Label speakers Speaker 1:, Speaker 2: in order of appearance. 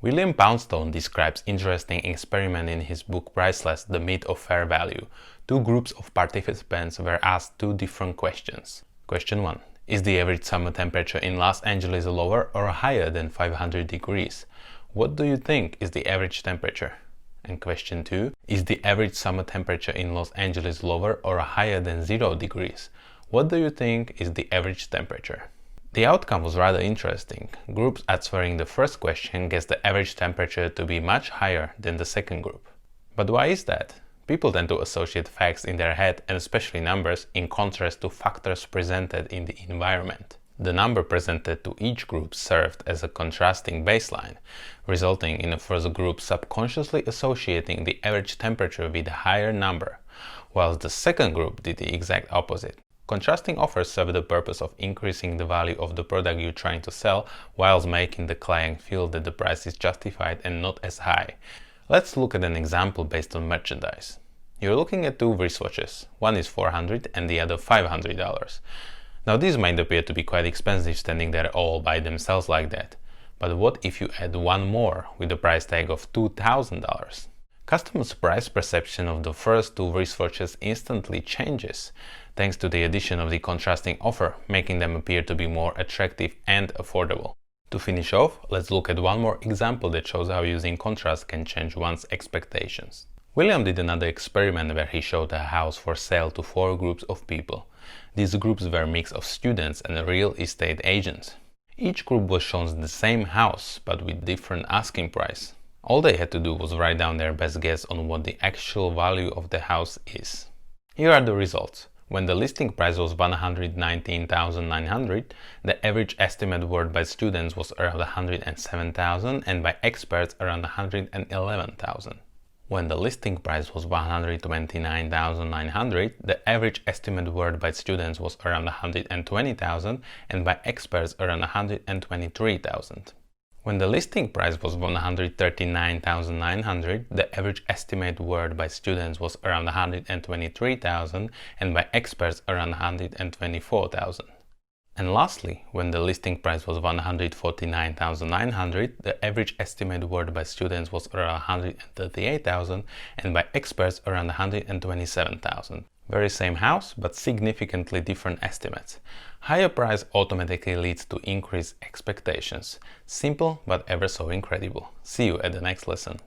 Speaker 1: William Poundstone describes interesting experiment in his book Priceless, The Myth of Fair Value. Two groups of participants were asked two different questions. Question 1. Is the average summer temperature in Los Angeles lower or higher than 500 degrees? What do you think is the average temperature? And question 2. Is the average summer temperature in Los Angeles lower or higher than 0 degrees? What do you think is the average temperature? The outcome was rather interesting. Groups answering the first question guessed the average temperature to be much higher than the second group. But why is that? People tend to associate facts in their head, and especially numbers, in contrast to factors presented in the environment. The number presented to each group served as a contrasting baseline, resulting in the first group subconsciously associating the average temperature with a higher number, whilst the second group did the exact opposite. Contrasting offers serve the purpose of increasing the value of the product you're trying to sell, whilst making the client feel that the price is justified and not as high. Let's look at an example based on merchandise. You're looking at two wristwatches. One is $400 and the other $500. Now these might appear to be quite expensive standing there all by themselves like that. But what if you add one more with a price tag of $2,000? Customers' price perception of the first two wristwatches instantly changes, thanks to the addition of the contrasting offer, making them appear to be more attractive and affordable. To finish off, let's look at one more example that shows how using contrast can change one's expectations. William did another experiment where he showed a house for sale to 4 groups of people. These groups were a mix of students and real estate agents. Each group was shown the same house, but with different asking price. All they had to do was write down their best guess on what the actual value of the house is. Here are the results. When the listing price was $119,900, the average estimate worth by students was around $107,000 and by experts around $111,000. When the listing price was $129,900, the average estimate worth by students was around $120,000 and by experts around $123,000. When the listing price was $139,900, the average estimate worth by students was around $123,000 and by experts around $124,000. And lastly, when the listing price was $149,900, the average estimate worth by students was around $138,000 and by experts around $127,000. Very same house, but significantly different estimates. Higher price automatically leads to increased expectations. Simple, but ever so incredible. See you at the next lesson.